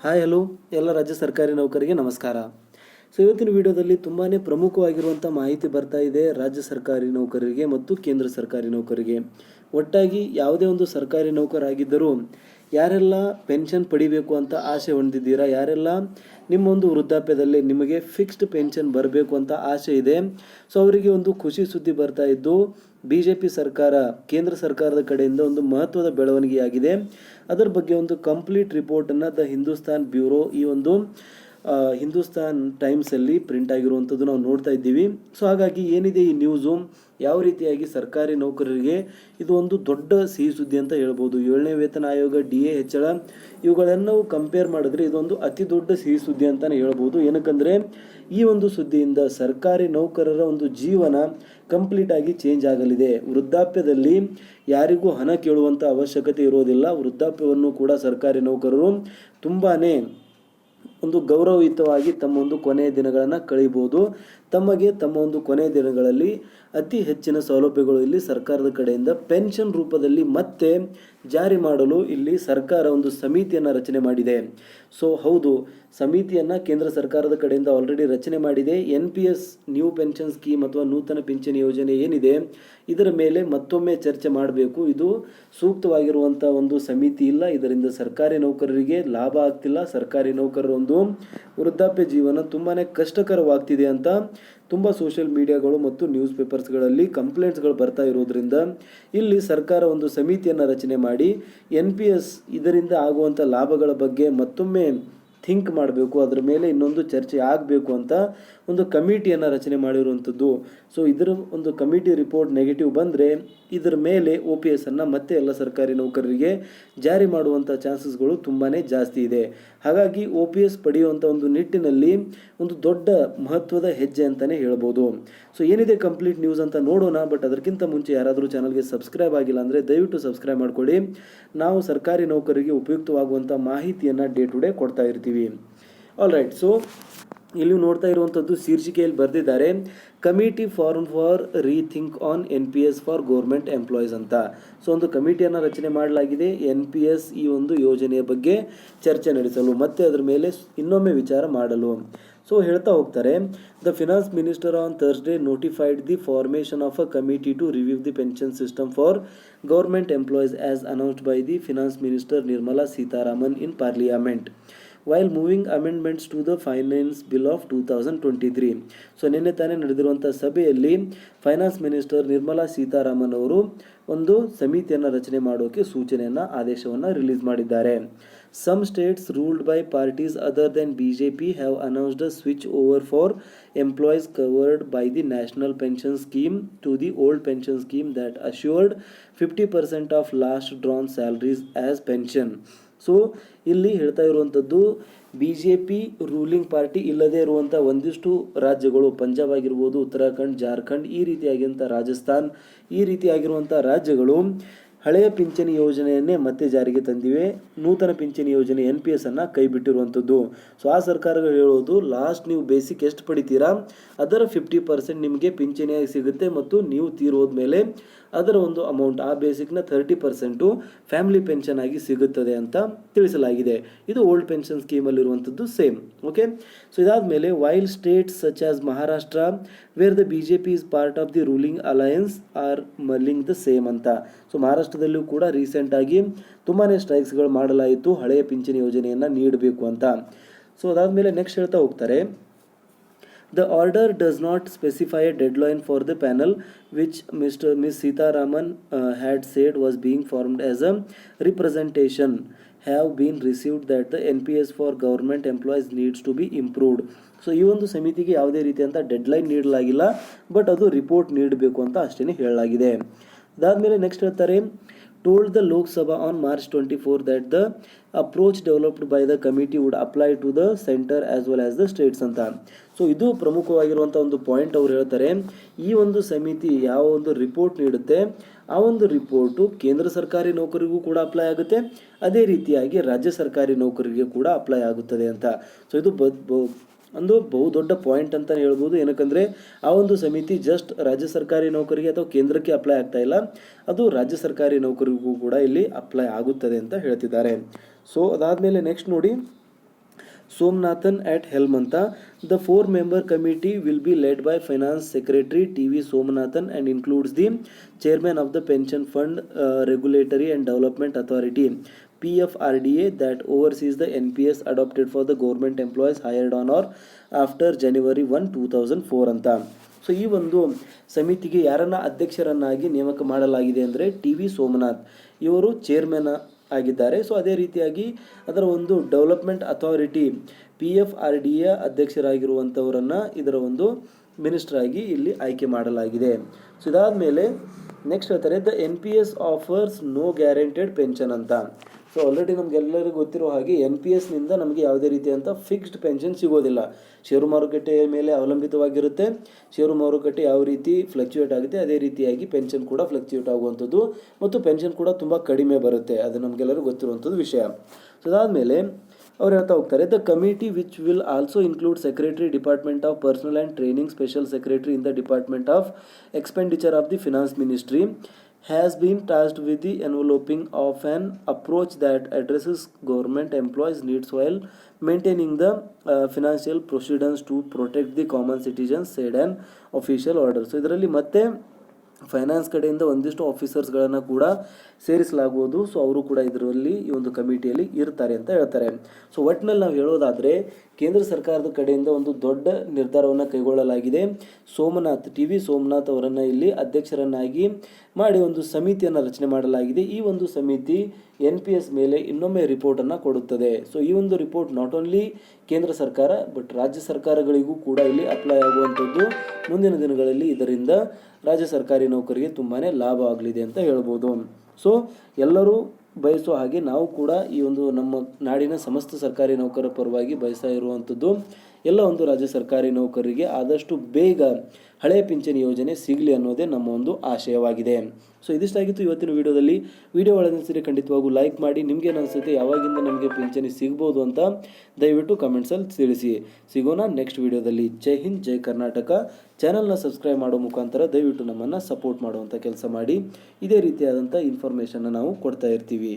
Hi hello ಎಲ್ಲ ರಾಜ್ಯ ಸರ್ಕಾರಿ ನೌಕರಿಗೆ ನಮಸ್ಕಾರ. ಇವತ್ತಿನ ವಿಡಿಯೋದಲ್ಲಿ ತುಂಬಾ ಪ್ರಮುಖವಾಗಿರುವಂಥ ಮಾಹಿತಿ ಬರ್ತಾ ಇದೆ ರಾಜ್ಯ ಸರ್ಕಾರಿ ನೌಕರರಿಗೆ ಮತ್ತು ಕೇಂದ್ರ ಸರ್ಕಾರಿ ನೌಕರರಿಗೆ. ಒಟ್ಟಾಗಿ ಯಾವುದೇ ಒಂದು ಸರ್ಕಾರಿ ನೌಕರಾಗಿದ್ದರೂ ಯಾರೆಲ್ಲ ಪೆನ್ಷನ್ ಪಡಿಬೇಕು ಅಂತ ಆಸೆ ಹೊಂದಿದ್ದೀರಾ, ಯಾರೆಲ್ಲ ನಿಮ್ಮ ಒಂದು ವೃದ್ಧಾಪ್ಯದಲ್ಲಿ ನಿಮಗೆ ಫಿಕ್ಸ್ಡ್ ಪೆನ್ಷನ್ ಬರಬೇಕು ಅಂತ ಆಸೆ ಇದೆ, ಅವರಿಗೆ ಒಂದು ಖುಷಿ ಸುದ್ದಿ ಬರ್ತಾ ಇದ್ದು BJP ಸರ್ಕಾರ ಕೇಂದ್ರ ಸರ್ಕಾರದ ಕಡೆಯಿಂದ ಒಂದು ಮಹತ್ವದ ಬೆಳವಣಿಗೆಯಾಗಿದೆ. ಅದರ ಬಗ್ಗೆ ಒಂದು ಕಂಪ್ಲೀಟ್ ರಿಪೋರ್ಟನ್ನು ದ ಹಿಂದೂಸ್ತಾನ್ ಬ್ಯೂರೋ ಈ ಒಂದು ಹಿಂದೂಸ್ತಾನ್ ಟೈಮ್ಸಲ್ಲಿ ಪ್ರಿಂಟ್ ಆಗಿರುವಂಥದ್ದು ನಾವು ನೋಡ್ತಾ ಇದ್ದೀವಿ. ಹಾಗಾಗಿ ಏನಿದೆ ಈ ನ್ಯೂಸು, ಯಾವ ರೀತಿಯಾಗಿ ಸರ್ಕಾರಿ ನೌಕರರಿಗೆ ಇದು ಒಂದು ದೊಡ್ಡ ಸಿಹಿ ಸುದ್ದಿ ಅಂತ ಹೇಳ್ಬೋದು. 7ನೇ ವೇತನ ಆಯೋಗ, DA ಹೆಚ್ಚಳ, ಇವುಗಳನ್ನು ಕಂಪೇರ್ ಮಾಡಿದ್ರೆ ಇದೊಂದು ಅತಿ ದೊಡ್ಡ ಸಿಹಿ ಸುದ್ದಿ ಅಂತಲೇ ಹೇಳ್ಬೋದು. ಏನಕ್ಕಂದರೆ ಈ ಒಂದು ಸುದ್ದಿಯಿಂದ ಸರ್ಕಾರಿ ನೌಕರರ ಒಂದು ಜೀವನ ಕಂಪ್ಲೀಟ್ ಆಗಿ ಚೇಂಜ್ ಆಗಲಿದೆ. ವೃದ್ಧಾಪ್ಯದಲ್ಲಿ ಯಾರಿಗೂ ಹಣ ಕೇಳುವಂಥ ಅವಶ್ಯಕತೆ ಇರೋದಿಲ್ಲ. ವೃದ್ಧಾಪ್ಯವನ್ನು ಕೂಡ ಸರ್ಕಾರಿ ನೌಕರರು ತುಂಬಾ ಒಂದು ಗೌರವಯುತವಾಗಿ ತಮ್ಮ ಒಂದು ಕೊನೆಯ ದಿನಗಳನ್ನು ಕಳೀಬೋದು. ತಮಗೆ ತಮ್ಮ ಒಂದು ಕೊನೆಯ ದಿನಗಳಲ್ಲಿ ಅತಿ ಹೆಚ್ಚಿನ ಸೌಲಭ್ಯಗಳು ಇಲ್ಲಿ ಸರ್ಕಾರದ ಕಡೆಯಿಂದ ಪೆನ್ಷನ್ ರೂಪದಲ್ಲಿ ಮತ್ತೆ ಜಾರಿ ಮಾಡಲು ಇಲ್ಲಿ ಸರ್ಕಾರ ಒಂದು ಸಮಿತಿಯನ್ನು ರಚನೆ ಮಾಡಿದೆ. ಹೌದು, ಸಮಿತಿಯನ್ನು ಕೇಂದ್ರ ಸರ್ಕಾರದ ಕಡೆಯಿಂದ ಆಲ್ರೆಡಿ ರಚನೆ ಮಾಡಿದೆ. NPS ನ್ಯೂ ಪೆನ್ಷನ್ ಸ್ಕೀಮ್ ಅಥವಾ ನೂತನ ಪಿಂಚಣಿ ಯೋಜನೆ ಏನಿದೆ ಇದರ ಮೇಲೆ ಮತ್ತೊಮ್ಮೆ ಚರ್ಚೆ ಮಾಡಬೇಕು. ಇದು ಸೂಕ್ತವಾಗಿರುವಂಥ ಒಂದು ಸಮಿತಿ ಇಲ್ಲ. ಇದರಿಂದ ಸರ್ಕಾರಿ ನೌಕರರಿಗೆ ಲಾಭ ಆಗ್ತಿಲ್ಲ. ಸರ್ಕಾರಿ ನೌಕರರ ಒಂದು ವೃದ್ಧಾಪ್ಯ ಜೀವನ ತುಂಬಾ ಕಷ್ಟಕರವಾಗ್ತಿದೆ ಅಂತ ತುಂಬ ಸೋಷಿಯಲ್ ಮೀಡಿಯಾಗಳು ಮತ್ತು ನ್ಯೂಸ್ ಪೇಪರ್ಸ್ಗಳಲ್ಲಿ ಕಂಪ್ಲೇಂಟ್ಸ್ಗಳು ಬರ್ತಾ ಇರೋದ್ರಿಂದ ಇಲ್ಲಿ ಸರ್ಕಾರ ಒಂದು ಸಮಿತಿಯನ್ನು ರಚನೆ ಮಾಡಿ NPS ಇದರಿಂದ ಆಗುವಂಥ ಲಾಭಗಳ ಬಗ್ಗೆ ಮತ್ತೊಮ್ಮೆ ಥಿಂಕ್ ಮಾಡಬೇಕು, ಅದರ ಮೇಲೆ ಇನ್ನೊಂದು ಚರ್ಚೆ ಆಗಬೇಕು ಅಂತ ಒಂದು ಕಮಿಟಿಯನ್ನು ರಚನೆ ಮಾಡಿರುವಂಥದ್ದು. ಇದರ ಒಂದು ಕಮಿಟಿ ರಿಪೋರ್ಟ್ ನೆಗೆಟಿವ್ ಬಂದರೆ ಇದರ ಮೇಲೆ OPS ಅನ್ನು ಮತ್ತೆ ಎಲ್ಲ ಸರ್ಕಾರಿ ನೌಕರರಿಗೆ ಜಾರಿ ಮಾಡುವಂಥ ಚಾನ್ಸಸ್ಗಳು ತುಂಬಾ ಜಾಸ್ತಿ ಇದೆ. ಹಾಗಾಗಿ OPS ಪಡೆಯುವಂಥ ಒಂದು ನಿಟ್ಟಿನಲ್ಲಿ ಒಂದು ದೊಡ್ಡ ಮಹತ್ವದ ಹೆಜ್ಜೆ ಅಂತಲೇ ಹೇಳ್ಬೋದು. ಏನಿದೆ ಕಂಪ್ಲೀಟ್ ನ್ಯೂಸ್ ಅಂತ ನೋಡೋಣ. ಬಟ್ ಅದಕ್ಕಿಂತ ಮುಂಚೆ ಯಾರಾದರೂ ಚಾನಲ್ಗೆ ಸಬ್ಸ್ಕ್ರೈಬ್ ಆಗಿಲ್ಲ ಅಂದರೆ ದಯವಿಟ್ಟು ಸಬ್ಸ್ಕ್ರೈಬ್ ಮಾಡ್ಕೊಳ್ಳಿ. ನಾವು ಸರ್ಕಾರಿ ನೌಕರರಿಗೆ ಉಪಯುಕ್ತವಾಗುವಂಥ ಮಾಹಿತಿಯನ್ನು ಡೇ ಟು ಡೇ ಕೊಡ್ತಾ ಇರ್ತೀವಿ. ಆಲ್ರೈಟ್, ಇಲ್ಲಿ ನೋಡ್ತಾ ಇರುವಂಥದ್ದು ಶೀರ್ಷಿಕೆಯಲ್ಲಿ ಬರೆದಿದ್ದಾರೆ, committee form for rethink on NPS for government employees ಅಂತ. ಒಂದು ಕಮಿಟಿಯನ್ನು ರಚನೆ ಮಾಡಲಾಗಿದೆ NPS ಈ ಒಂದು ಯೋಜನೆಯ ಬಗ್ಗೆ ಚರ್ಚೆ ನಡೆಸಲು ಮತ್ತೆ ಅದರ ಮೇಲೆ ಇನ್ನೊಮ್ಮೆ ವಿಚಾರ ಮಾಡಲು. ಹೇಳ್ತಾ ಹೋಗ್ತಾರೆ, the finance minister on Thursday notified the formation of a committee to review the pension system for government employees as announced by the finance minister Nirmala Sitharaman in parliament while moving amendments to the finance bill of 2023. ನಿನ್ನೆ ತಾನೇ ನಡೆದಿರುವಂಥ ಸಭೆಯಲ್ಲಿ finance minister Nirmala Sitharaman ಅವರು ಒಂದು ಸಮಿತಿಯನ್ನು ರಚನೆ ಮಾಡೋಕೆ ಆದೇಶವನ್ನು release ಮಾಡಿದ್ದಾರೆ. Some states ruled by parties other than BJP have announced a switch over for employees covered by the National Pension Scheme to the old pension scheme that assured 50% of last drawn salaries as pension. ಇಲ್ಲಿ ಹೇಳ್ತಾ ಇರುವಂಥದ್ದು BJP ruling party ಇಲ್ಲದೇ ಇರುವಂಥ ಒಂದಿಷ್ಟು ರಾಜ್ಯಗಳು, ಪಂಜಾಬ್ ಆಗಿರ್ಬೋದು, ಉತ್ತರಾಖಂಡ್, ಜಾರ್ಖಂಡ್, ಈ ರೀತಿಯಾಗಿರುವಂಥ ರಾಜಸ್ಥಾನ್, ಈ ರೀತಿಯಾಗಿರುವಂಥ ರಾಜ್ಯಗಳು ಹಳೆಯ ಪಿಂಚಣಿ ಯೋಜನೆಯನ್ನೇ ಮತ್ತೆ ಜಾರಿಗೆ ತಂದಿವೆ. ನೂತನ ಪಿಂಚಣಿ ಯೋಜನೆ NPS ಅನ್ನು ಕೈ ಬಿಟ್ಟಿರುವಂಥದ್ದು. ಆ ಸರ್ಕಾರಗಳು ಹೇಳೋದು, ಲಾಸ್ಟ್ ನೀವು ಬೇಸಿಕ್ ಎಷ್ಟು ಪಡಿತೀರಾ ಅದರ 50% ನಿಮಗೆ ಪಿಂಚಣಿಯಾಗಿ ಸಿಗುತ್ತೆ ಮತ್ತು ನೀವು ತೀರೋದ್ಮೇಲೆ ಅದರ ಒಂದು ಅಮೌಂಟ್, ಆ ಬೇಸಿಕ್ನ 30% ಫ್ಯಾಮಿಲಿ ಪೆನ್ಷನ್ ಆಗಿ ಸಿಗುತ್ತದೆ ಅಂತ ತಿಳಿಸಲಾಗಿದೆ. ಇದು ಓಲ್ಡ್ ಪೆನ್ಷನ್ ಸ್ಕೀಮಲ್ಲಿರುವಂಥದ್ದು ಸೇಮ್. ಓಕೆ, ಇದಾದಮೇಲೆ while states such as Maharashtra where the BJP is part of the ruling alliance are mulling the same ಅಂತ. ಮಹಾರಾಷ್ಟ್ರದಲ್ಲೂ ಕೂಡ ರೀಸೆಂಟಾಗಿ ತುಂಬಾ ಸ್ಟ್ರೈಕ್ಸ್ಗಳು ಮಾಡಲಾಯಿತು ಹಳೆಯ ಪಿಂಚಣಿ ಯೋಜನೆಯನ್ನು ನೀಡಬೇಕು ಅಂತ. ಅದಾದಮೇಲೆ ನೆಕ್ಸ್ಟ್ ಹೇಳ್ತಾ ಹೋಗ್ತಾರೆ, The order does not specify a deadline for the panel, which Ms. Sitaraman had said was being formed as a representation have been received that the NPS for government employees needs to be improved. ಈ ಒಂದು ಸಮಿತಿಗೆ ಯಾವುದೇ ರೀತಿಯಂಥ deadline ನೀಡಲಾಗಿಲ್ಲ, but ಅದು report ನೀಡಬೇಕು ಅಂತ ಅಷ್ಟೇ ಹೇಳಲಾಗಿದೆ. ಅದಾದಮೇಲೆ ನೆಕ್ಸ್ಟ್ ಹೇಳ್ತಾರೆ, told the Lok Sabha on March 24 that the approach developed by the committee would apply to the center as well as the states ಅಂತ. ಇದು ಪ್ರಮುಖವಾಗಿರುವಂಥ ಒಂದು ಪಾಯಿಂಟ್ ಅವ್ರು ಹೇಳ್ತಾರೆ. ಈ ಒಂದು ಸಮಿತಿ ಯಾವ ಒಂದು ರಿಪೋರ್ಟ್ ನೀಡುತ್ತೆ ಆ ಒಂದು ರಿಪೋರ್ಟು ಕೇಂದ್ರ ಸರ್ಕಾರಿ ನೌಕರಿಗೂ ಕೂಡ ಅಪ್ಲೈ ಆಗುತ್ತೆ, ಅದೇ ರೀತಿಯಾಗಿ ರಾಜ್ಯ ಸರ್ಕಾರಿ ನೌಕರಿಗೆ ಕೂಡ ಅಪ್ಲೈ ಆಗುತ್ತದೆ ಅಂತ. ಇದು ಒಂದು ಬಹುದೊಡ್ಡ ಪಾಯಿಂಟ್ ಅಂತಲೇ ಹೇಳ್ಬೋದು. ಏನಕ್ಕಂದರೆ ಆ ಒಂದು ಸಮಿತಿ ಜಸ್ಟ್ ರಾಜ್ಯ ಸರ್ಕಾರಿ ನೌಕರಿಗೆ ಅಥವಾ ಕೇಂದ್ರಕ್ಕೆ ಅಪ್ಲೈ ಆಗ್ತಾ ಇಲ್ಲ, ಅದು ರಾಜ್ಯ ಸರ್ಕಾರಿ ನೌಕರಿಗೂ ಕೂಡ ಇಲ್ಲಿ ಅಪ್ಲೈ ಆಗುತ್ತದೆ ಅಂತ ಹೇಳ್ತಿದ್ದಾರೆ. ಅದಾದಮೇಲೆ ನೆಕ್ಸ್ಟ್ ನೋಡಿ, Somnathan at helm ಅಂತ. The 4-member committee will be led by Finance Secretary TV Somnathan and includes the Chairman of the Pension Fund Regulatory and Development Authority PFRDA that oversees the NPS adopted for the government employees hired on or after January 1, 2004 ಅಂತ. So ಈ ಒಂದು ಸಮಿತಿಗೆ ಯಾರನ್ನ ಅಧ್ಯಕ್ಷರನ್ನಾಗಿ ನೇಮಕ ಮಾಡಲಾಗಿದೆ ಅಂದರೆ TV Somnath ಇವರು ಚೇರ್ಮನ್ ಆಗಿದ್ದಾರೆ. ಸೊ ಅದೇ ರೀತಿಯಾಗಿ ಅದರ ಒಂದು ಡೆವಲಪ್ಮೆಂಟ್ ಅಥಾರಿಟಿ PFRDA ಅಧ್ಯಕ್ಷರಾಗಿರುವಂಥವರನ್ನು ಇದರ ಒಂದು ಮಿನಿಸ್ಟರ್ ಆಗಿ ಇಲ್ಲಿ ಆಯ್ಕೆ ಮಾಡಲಾಗಿದೆ. ಸೊ ಇದಾದ ಮೇಲೆ ನೆಕ್ಸ್ಟ್ ಹೇಳ್ತಾರೆ the NPS offers no guaranteed pension ಅಂತ. ಸೊ ಆಲ್ರೆಡಿ ನಮಗೆಲ್ಲರಿಗೂ ಗೊತ್ತಿರೋ ಹಾಗೆ NPSನಿಂದ ನಮಗೆ ಯಾವುದೇ ರೀತಿಯಂಥ ಫಿಕ್ಸ್ಡ್ ಪೆನ್ಷನ್ ಸಿಗೋದಿಲ್ಲ. ಷೇರು ಮಾರುಕಟ್ಟೆಯ ಮೇಲೆ ಅವಲಂಬಿತವಾಗಿರುತ್ತೆ. ಷೇರು ಮಾರುಕಟ್ಟೆ ಯಾವ ರೀತಿ ಫ್ಲಕ್ಚುಯೇಟ್ ಆಗುತ್ತೆ ಅದೇ ರೀತಿಯಾಗಿ ಪೆನ್ಷನ್ ಕೂಡ ಫ್ಲಕ್ಚುಯೇಟ್ ಆಗುವಂಥದ್ದು ಮತ್ತು ಪೆನ್ಷನ್ ಕೂಡ ತುಂಬ ಕಡಿಮೆ ಬರುತ್ತೆ. ಅದು ನಮಗೆಲ್ಲರಿಗೂ ಗೊತ್ತಿರುವಂಥದ್ದು ವಿಷಯ. ಸೊ ಅದಾದಮೇಲೆ ಅವ್ರು ಹೇಳ್ತಾ ಹೋಗ್ತಾರೆ the committee which will also include secretary department of personal and training special secretary in the department of expenditure of the finance ministry has been tasked with the enveloping of an approach that addresses government employees' needs while maintaining the financial proceedings to protect the common citizens, said an official order. So ಇದರಲ್ಲಿ ಮತ್ತೆ finance ಕಡೆಯಿಂದ ಒಂದಿಷ್ಟು ಆಫೀಸರ್ಸ್ಗಳನ್ನು ಕೂಡ ಸೇರಿಸಲಾಗುವುದು. So ಅವರು ಕೂಡ ಇದರಲ್ಲಿ ಈ ಒಂದು ಕಮಿಟಿಯಲ್ಲಿ ಇರ್ತಾರೆ ಅಂತ ಹೇಳ್ತಾರೆ. ಸೊ ಒಟ್ಟಿನಲ್ಲಿ ನಾವು ಹೇಳೋದಾದರೆ ಕೇಂದ್ರ ಸರ್ಕಾರದ ಕಡೆಯಿಂದ ಒಂದು ದೊಡ್ಡ ನಿರ್ಧಾರವನ್ನು ಕೈಗೊಳ್ಳಲಾಗಿದೆ. TV ಸೋಮನಾಥ್ ಅವರನ್ನು ಇಲ್ಲಿ ಅಧ್ಯಕ್ಷರನ್ನಾಗಿ ಮಾಡಿ ಒಂದು ಸಮಿತಿಯನ್ನು ರಚನೆ ಮಾಡಲಾಗಿದೆ. ಈ ಒಂದು ಸಮಿತಿ NPS ಮೇಲೆ ಇನ್ನೊಮ್ಮೆ ರಿಪೋರ್ಟನ್ನು ಕೊಡುತ್ತದೆ. ಸೊ ಈ ಒಂದು ರಿಪೋರ್ಟ್ ನಾಟ್ ಓನ್ಲಿ ಕೇಂದ್ರ ಸರ್ಕಾರ ಬಟ್ ರಾಜ್ಯ ಸರ್ಕಾರಗಳಿಗೂ ಕೂಡ ಇಲ್ಲಿ ಅಪ್ಲೈ ಆಗುವಂಥದ್ದು. ಮುಂದಿನ ದಿನಗಳಲ್ಲಿ ಇದರಿಂದ ರಾಜ್ಯ ಸರ್ಕಾರಿ ನೌಕರಿಗೆ ತುಂಬಾ ಲಾಭ ಆಗಲಿದೆ ಅಂತ ಹೇಳ್ಬೋದು. ಸೊ ಎಲ್ಲರೂ ಬಯಸೋ ಹಾಗೆ ನಾವು ಕೂಡ ಈ ಒಂದು ನಮ್ಮ ನಾಡಿನ ಸಮಸ್ತ ಸರ್ಕಾರಿ ನೌಕರರ ಪರವಾಗಿ ಬಯಸ್ತಾ ಇರುವಂಥದ್ದು ಎಲ್ಲ ಒಂದು ರಾಜ್ಯ ಸರ್ಕಾರಿ ನೌಕರರಿಗೆ ಆದಷ್ಟು ಬೇಗ ಹಳೆಯ ಪಿಂಚಣಿ ಯೋಜನೆ ಸಿಗಲಿ ಅನ್ನೋದೇ ನಮ್ಮ ಒಂದು ಆಶಯವಾಗಿದೆ. ಸೊ ಇದಿಷ್ಟಾಗಿತ್ತು ಇವತ್ತಿನ ವಿಡಿಯೋದಲ್ಲಿ. ವಿಡಿಯೋ ಒಳಗಿನ ಖಂಡಿತವಾಗೂ ಲೈಕ್ ಮಾಡಿ. ನಿಮಗೆ ಅನಿಸುತ್ತೆ ಯಾವಾಗಿಂದ ನಮಗೆ ಪಿಂಚಣಿ ಸಿಗ್ಬೋದು ಅಂತ ದಯವಿಟ್ಟು ಕಮೆಂಟ್ಸಲ್ಲಿ ತಿಳಿಸಿ. ಸಿಗೋಣ ನೆಕ್ಸ್ಟ್ ವಿಡಿಯೋದಲ್ಲಿ. ಜೈ ಹಿಂದ್, ಜೈ ಕರ್ನಾಟಕ. ಚಾನಲ್ನ ಸಬ್ಸ್ಕ್ರೈಬ್ ಮಾಡೋ ಮುಖಾಂತರ ದಯವಿಟ್ಟು ನಮ್ಮನ್ನು ಸಪೋರ್ಟ್ ಮಾಡುವಂಥ ಕೆಲಸ ಮಾಡಿ. ಇದೇ ರೀತಿಯಾದಂಥ ಇನ್ಫಾರ್ಮೇಷನ್ನ ನಾವು ಕೊಡ್ತಾ ಇರ್ತೀವಿ.